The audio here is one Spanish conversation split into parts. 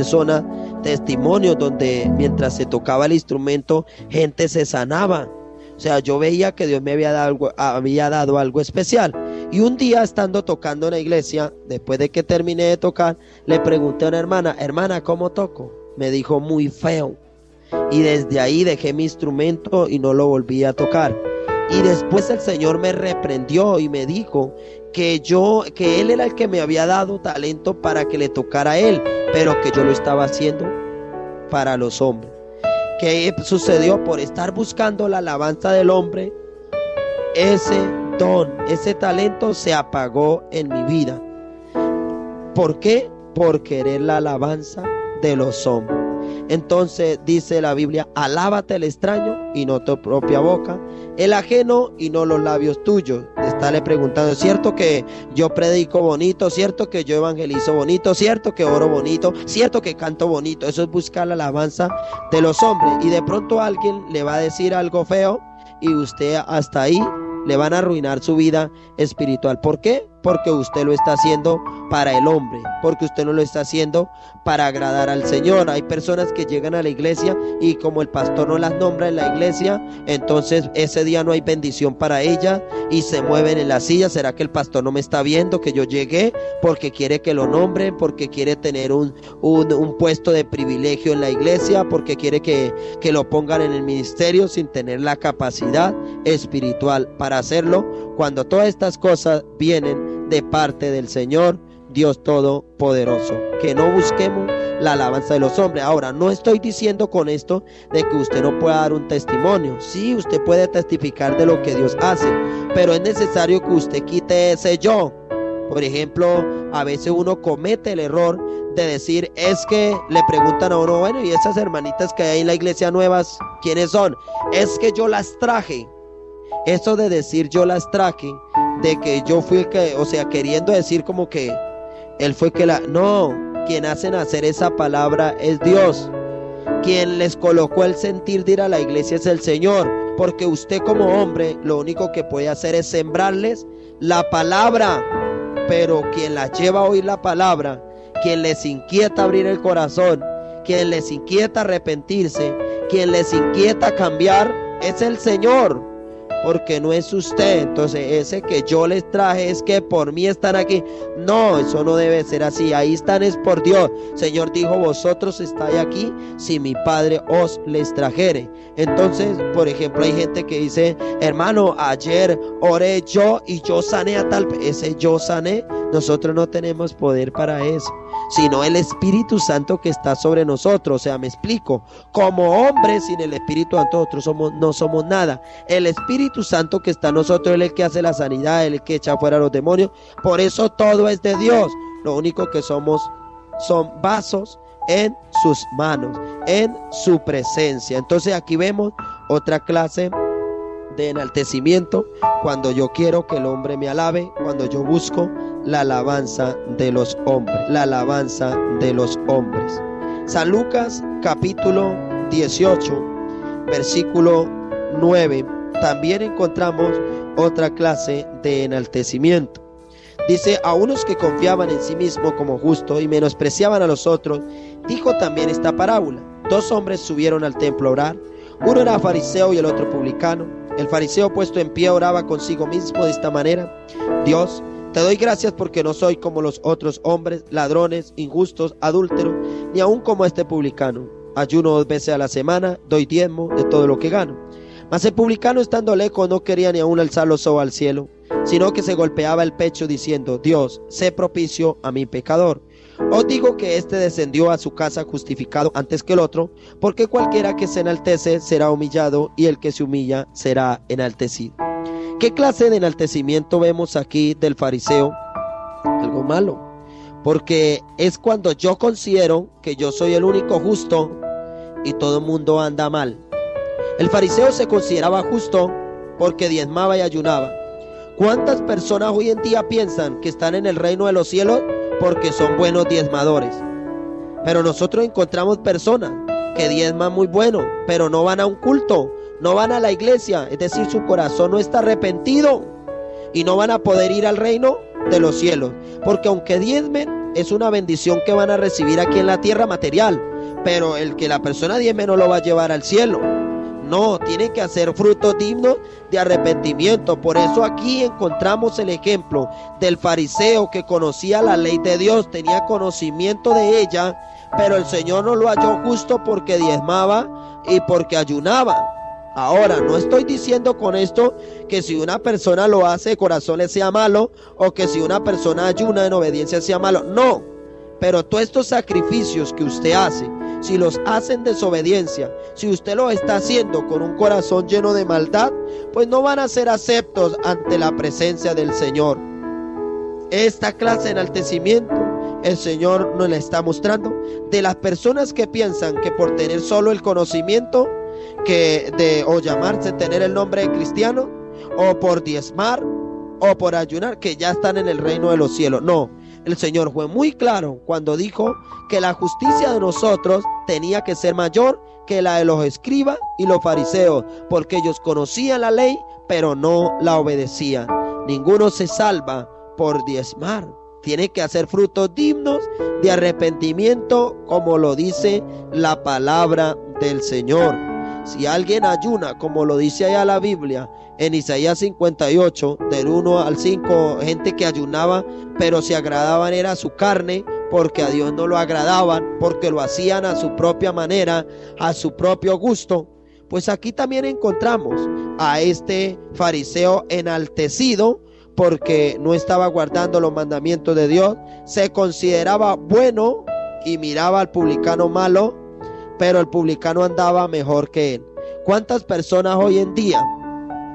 personas testimonios donde mientras se tocaba el instrumento, gente se sanaba. O sea, yo veía que Dios me había dado algo especial. Y un día, estando tocando en la iglesia, después de que terminé de tocar, le pregunté a una hermana, ¿cómo toco? Me dijo, muy feo. Y desde ahí dejé mi instrumento y no lo volví a tocar. Y después el Señor me reprendió y me dijo que Él era el que me había dado talento para que le tocara a Él, pero que yo lo estaba haciendo para los hombres. ¿Qué sucedió? Por estar buscando la alabanza del hombre, ese don, ese talento se apagó en mi vida. ¿Por qué? Por querer la alabanza de los hombres. Entonces dice la Biblia, alábate el extraño y no tu propia boca, el ajeno y no los labios tuyos. Estarle preguntando, ¿cierto que yo predico bonito? ¿Cierto que yo evangelizo bonito? ¿Cierto que oro bonito? ¿Cierto que canto bonito? Eso es buscar la alabanza de los hombres. Y de pronto alguien le va a decir algo feo y usted hasta ahí le van a arruinar su vida espiritual. ¿Por qué? Porque usted lo está haciendo para el hombre, porque usted no lo está haciendo para agradar al Señor. Hay personas que llegan a la iglesia y como el pastor no las nombra en la iglesia, entonces ese día no hay bendición para ellas y se mueven en la silla. ¿Será que el pastor no me está viendo que yo llegué? Porque quiere que lo nombren, porque quiere tener un puesto de privilegio en la iglesia, porque quiere que lo pongan en el ministerio sin tener la capacidad espiritual para hacerlo, cuando todas estas cosas vienen de parte del Señor Dios Todopoderoso. Que no busquemos la alabanza de los hombres. Ahora, no estoy diciendo con esto de que usted no pueda dar un testimonio. Sí, usted puede testificar de lo que Dios hace, pero es necesario que usted quite ese yo. Por ejemplo, a veces uno comete el error de decir, es que le preguntan a uno, bueno, y esas hermanitas que hay en la iglesia nuevas, ¿quiénes son? Es que yo las traje. Eso de decir yo las traje, de que yo fui el que, o sea, queriendo decir como que él fue que no, quien hace nacer esa palabra es Dios. Quien les colocó el sentir de ir a la iglesia es el Señor, porque usted como hombre lo único que puede hacer es sembrarles la palabra, pero quien la lleva a oír la palabra, quien les inquieta abrir el corazón, quien les inquieta arrepentirse, quien les inquieta cambiar, es el Señor. Porque no es usted. Entonces ese que yo les traje es que por mí están aquí. No, eso no debe ser así. Ahí están es por Dios. Señor dijo, vosotros estáis aquí si mi Padre os les trajere. Entonces, por ejemplo, hay gente que dice, hermano, ayer oré yo y yo sané a tal. Ese yo sané, nosotros no tenemos poder para eso, sino el Espíritu Santo que está sobre nosotros. O sea, me explico, como hombres sin el Espíritu Santo nosotros no somos nada. El Espíritu Santo que está en nosotros es el que hace la sanidad, el que echa fuera a los demonios. Por eso todo es de Dios. Lo único que somos son vasos en sus manos, en su presencia. Entonces aquí vemos otra clase de enaltecimiento, cuando yo quiero que el hombre me alabe, cuando yo busco la alabanza de los hombres, la alabanza de los hombres. San Lucas capítulo 18 versículo 9, también encontramos otra clase de enaltecimiento. Dice, a unos que confiaban en sí mismos como justos y menospreciaban a los otros, dijo también esta parábola. Dos hombres subieron al templo a orar, uno era fariseo y el otro publicano. El fariseo, puesto en pie, oraba consigo mismo de esta manera: Dios, te doy gracias porque no soy como los otros hombres, ladrones, injustos, adúlteros, ni aun como este publicano. Ayuno 2 veces a la semana, doy diezmo de todo lo que gano. Mas el publicano, estando lejos, no quería ni aun alzar los ojos al cielo, sino que se golpeaba el pecho diciendo: Dios, sé propicio a mi pecador. Os digo que éste descendió a su casa justificado antes que el otro, porque cualquiera que se enaltece será humillado, y el que se humilla será enaltecido. ¿Qué clase de enaltecimiento vemos aquí del fariseo? Algo malo, porque es cuando yo considero que yo soy el único justo y todo el mundo anda mal. El fariseo se consideraba justo porque diezmaba y ayunaba. ¿Cuántas personas hoy en día piensan que están en el reino de los cielos porque son buenos diezmadores? Pero nosotros encontramos personas que diezman muy bueno, pero no van a un culto, no van a la iglesia, es decir, su corazón no está arrepentido y no van a poder ir al reino de los cielos, porque aunque diezmen, es una bendición que van a recibir aquí en la tierra material, pero el que la persona diezme no lo va a llevar al cielo. No, tiene que hacer frutos dignos de arrepentimiento. Por eso aquí encontramos el ejemplo del fariseo que conocía la ley de Dios, tenía conocimiento de ella, pero el Señor no lo halló justo porque diezmaba y porque ayunaba. Ahora, no estoy diciendo con esto que si una persona lo hace de corazón le sea malo, o que si una persona ayuna en obediencia sea malo. No, pero todos estos sacrificios que usted hace, si los hace en desobediencia, si usted los está haciendo con un corazón lleno de maldad, pues no van a ser aceptos ante la presencia del Señor. Esta clase de enaltecimiento el Señor nos la está mostrando de las personas que piensan que por tener solo el conocimiento o llamarse tener el nombre de cristiano, o por diezmar o por ayunar, que ya están en el reino de los cielos. No, el Señor fue muy claro cuando dijo que la justicia de nosotros tenía que ser mayor que la de los escribas y los fariseos, porque ellos conocían la ley pero no la obedecían. Ninguno se salva por diezmar. Tiene que hacer frutos dignos de arrepentimiento, como lo dice la palabra del Señor. Si alguien ayuna, como lo dice allá la Biblia, en Isaías 58, del 1 al 5, gente que ayunaba, pero se agradaban era su carne, porque a Dios no lo agradaban, porque lo hacían a su propia manera, a su propio gusto. Pues aquí también encontramos a este fariseo enaltecido, porque no estaba guardando los mandamientos de Dios, se consideraba bueno y miraba al publicano malo, pero el publicano andaba mejor que él. ¿Cuántas personas hoy en día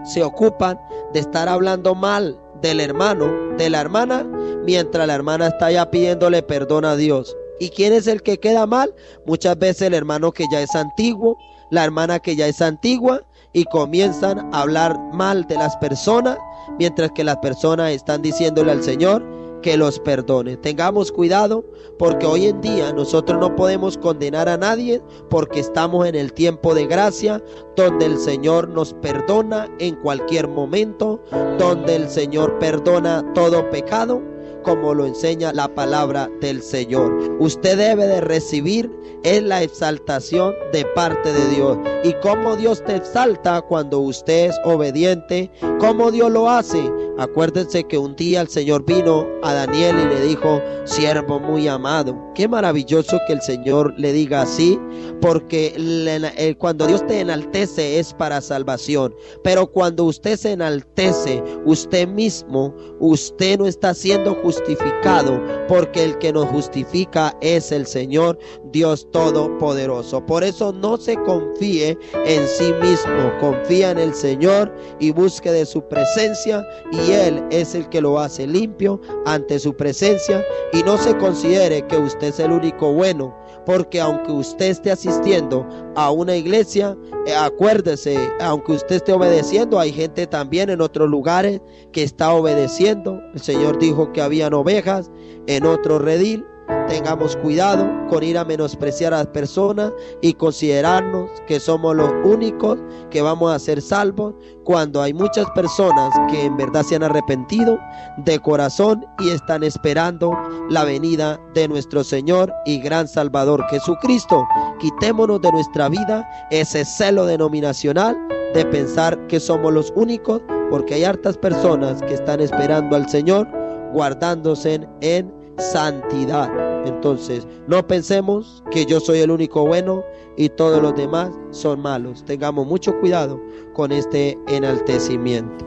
se ocupan de estar hablando mal del hermano, de la hermana, mientras la hermana está ya pidiéndole perdón a Dios? ¿Y quién es el que queda mal? Muchas veces el hermano que ya es antiguo, la hermana que ya es antigua, y comienzan a hablar mal de las personas, mientras que las personas están diciéndole al Señor que los perdone. Tengamos cuidado, porque hoy en día nosotros no podemos condenar a nadie, porque estamos en el tiempo de gracia, donde el Señor nos perdona en cualquier momento, donde el Señor perdona todo pecado, como lo enseña la palabra del Señor. Usted debe de recibir la exaltación de parte de Dios. ¿Y cómo Dios te exalta? Cuando usted es obediente. ¿Cómo Dios lo hace? Acuérdense que un día el Señor vino a Daniel y le dijo: siervo muy amado. Qué maravilloso que el Señor le diga así, porque cuando Dios te enaltece es para salvación, pero cuando usted se enaltece usted mismo, usted no está siendo justificado, porque el que nos justifica es el Señor Dios Todopoderoso. Por eso no se confíe en sí mismo, confía en el Señor y busque de su presencia, y Él es el que lo hace limpio ante su presencia. Y no se considere que usted es el único bueno, porque aunque usted esté asistiendo a una iglesia, acuérdese, aunque usted esté obedeciendo, hay gente también en otros lugares que está obedeciendo. El Señor dijo que habían ovejas en otro redil. Tengamos cuidado con ir a menospreciar a las personas y considerarnos que somos los únicos que vamos a ser salvos, cuando hay muchas personas que en verdad se han arrepentido de corazón y están esperando la venida de nuestro Señor y gran Salvador Jesucristo. Quitémonos de nuestra vida ese celo denominacional de pensar que somos los únicos, porque hay hartas personas que están esperando al Señor, guardándose en santidad. Entonces, no pensemos que yo soy el único bueno y todos los demás son malos. Tengamos mucho cuidado con este enaltecimiento.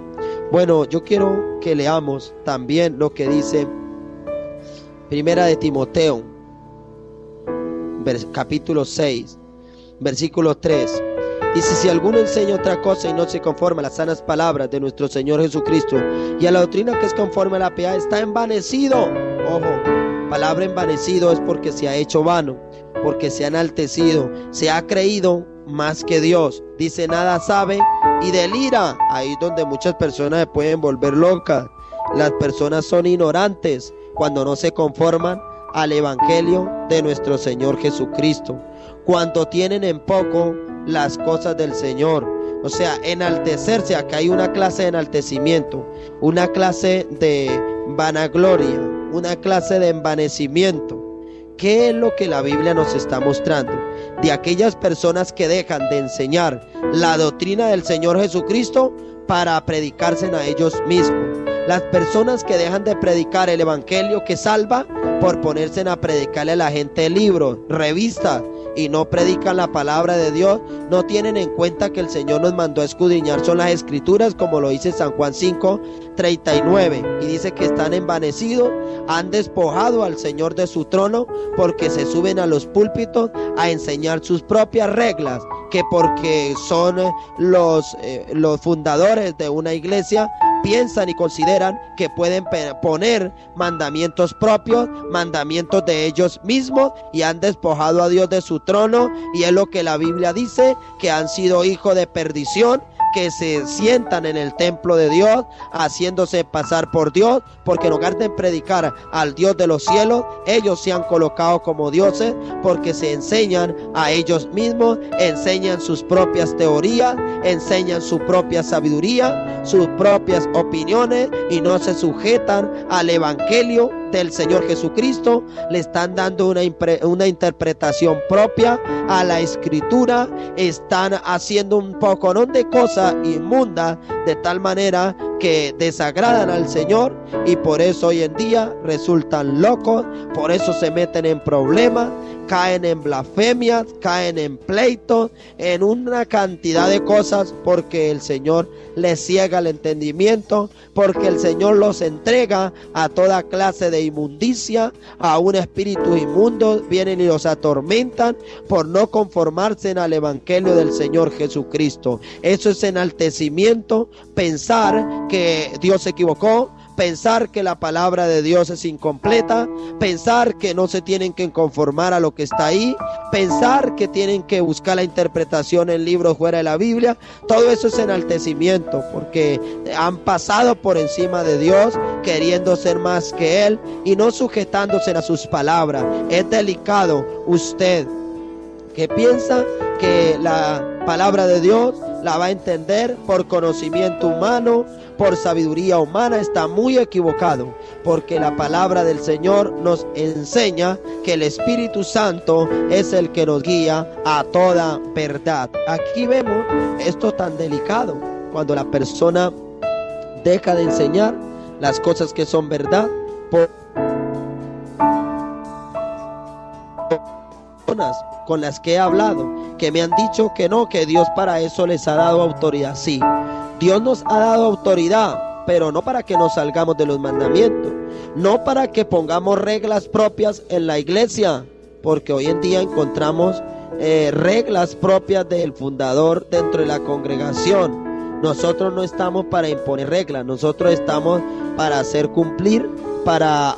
Bueno, yo quiero que leamos también lo que dice Primera de Timoteo, capítulo 6, versículo 3. Dice: si alguno enseña otra cosa y no se conforma a las sanas palabras de nuestro Señor Jesucristo y a la doctrina que es conforme a la piedad, está envanecido. Ojo, palabra envanecido es porque se ha hecho vano, porque se ha enaltecido, se ha creído más que Dios. Dice: nada sabe y delira. Ahí es donde muchas personas se pueden volver locas. Las personas son ignorantes cuando no se conforman al evangelio de nuestro Señor Jesucristo, cuando tienen en poco las cosas del Señor. O sea, enaltecerse, acá hay una clase de enaltecimiento, una clase de vanagloria, una clase de envanecimiento. ¿Qué es lo que la Biblia nos está mostrando? De aquellas personas que dejan de enseñar la doctrina del Señor Jesucristo para predicarse a ellos mismos. Las personas que dejan de predicar el evangelio que salva por ponerse a predicarle a la gente libros, revistas, y no predican la palabra de Dios, no tienen en cuenta que el Señor nos mandó a escudriñar son las escrituras, como lo dice San Juan 5:39, y dice que están envanecidos, han despojado al Señor de su trono, porque se suben a los púlpitos a enseñar sus propias reglas, que porque son los fundadores de una iglesia, piensan y consideran que pueden poner mandamientos propios, mandamientos de ellos mismos, y han despojado a Dios de su trono, y es lo que la Biblia dice, que han sido hijos de perdición, que se sientan en el templo de Dios haciéndose pasar por Dios, porque en lugar de predicar al Dios de los cielos, ellos se han colocado como dioses, porque se enseñan a ellos mismos, enseñan sus propias teorías, enseñan su propia sabiduría, sus propias opiniones, y no se sujetan al evangelio del Señor Jesucristo. Le están dando una interpretación propia a la escritura, están haciendo un poconón de cosas inmundas de tal manera que desagradan al Señor, y por eso hoy en día resultan locos, por eso se meten en problemas, caen en blasfemias, caen en pleitos, en una cantidad de cosas, porque el Señor les ciega el entendimiento, porque el Señor los entrega a toda clase de inmundicia, a un espíritu inmundo, vienen y los atormentan por no conformarse al evangelio del Señor Jesucristo. Eso es enaltecimiento, pensar que Dios se equivocó, pensar que la palabra de Dios es incompleta, pensar que no se tienen que conformar a lo que está ahí, pensar que tienen que buscar la interpretación en libros fuera de la Biblia. Todo eso es enaltecimiento, porque han pasado por encima de Dios queriendo ser más que Él y no sujetándose a sus palabras. Es delicado usted que piensa que la palabra de Dios la va a entender por conocimiento humano, por sabiduría humana, está muy equivocado, porque la palabra del Señor nos enseña que el Espíritu Santo es el que nos guía a toda verdad. Aquí vemos esto tan delicado, cuando la persona deja de enseñar las cosas que son verdad por con las que he hablado, que me han dicho que no, que Dios para eso les ha dado autoridad. Sí, Dios nos ha dado autoridad, pero no para que nos salgamos de los mandamientos, no para que pongamos reglas propias en la iglesia, porque hoy en día encontramos reglas propias del fundador dentro de la congregación. Nosotros no estamos para imponer reglas, nosotros estamos para hacer cumplir, para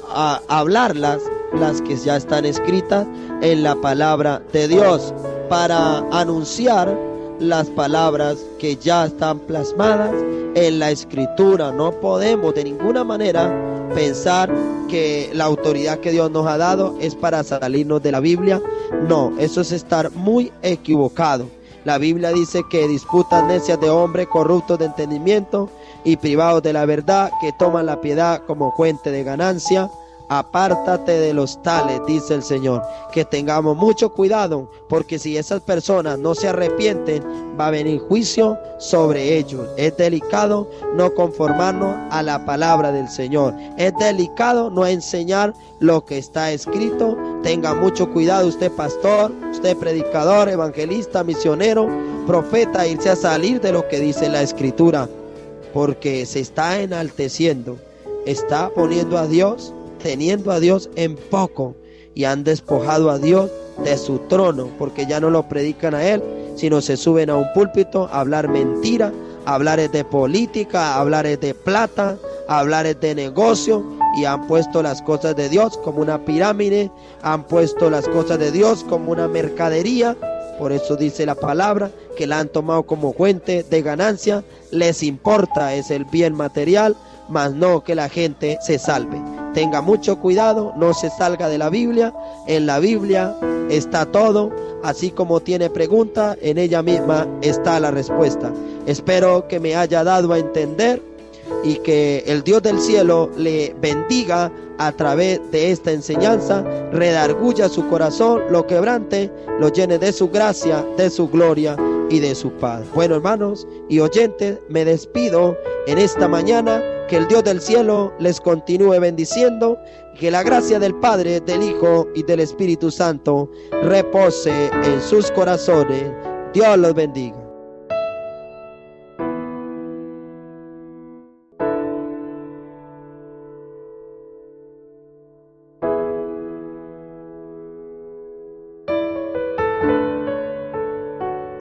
hablarlas, las que ya están escritas en la palabra de Dios, para anunciar las palabras que ya están plasmadas en la escritura. No podemos de ninguna manera pensar que la autoridad que Dios nos ha dado es para salirnos de la Biblia. No, eso es estar muy equivocado. La Biblia dice que disputas necias de hombres corruptos de entendimiento y privados de la verdad, que toman la piedad como fuente de ganancia. Apártate de los tales, dice el Señor. Que tengamos mucho cuidado, porque si esas personas no se arrepienten, va a venir juicio sobre ellos. Es delicado no conformarnos a la palabra del Señor. Es delicado no enseñar lo que está escrito. Tenga mucho cuidado usted, pastor, usted predicador, evangelista, misionero, profeta, irse a salir de lo que dice la escritura, porque se está enalteciendo, está poniendo a Dios, teniendo a Dios en poco, y han despojado a Dios de su trono, porque ya no lo predican a Él, sino se suben a un púlpito a hablar mentira, a hablar de política, a hablar de plata, a hablar de negocio, y han puesto las cosas de Dios como una pirámide, han puesto las cosas de Dios como una mercadería. Por eso dice la palabra que la han tomado como fuente de ganancia. Les importa es el bien material, mas no que la gente se salve. Tenga mucho cuidado, no se salga de la Biblia. En la Biblia está todo, así como tiene pregunta, en ella misma está la respuesta. Espero que me haya dado a entender y que el Dios del cielo le bendiga a través de esta enseñanza, redarguya su corazón, lo quebrante, lo llene de su gracia, de su gloria y de su paz. Bueno, hermanos y oyentes, me despido en esta mañana. Que el Dios del cielo les continúe bendiciendo, que la gracia del Padre, del Hijo y del Espíritu Santo repose en sus corazones. Dios los bendiga.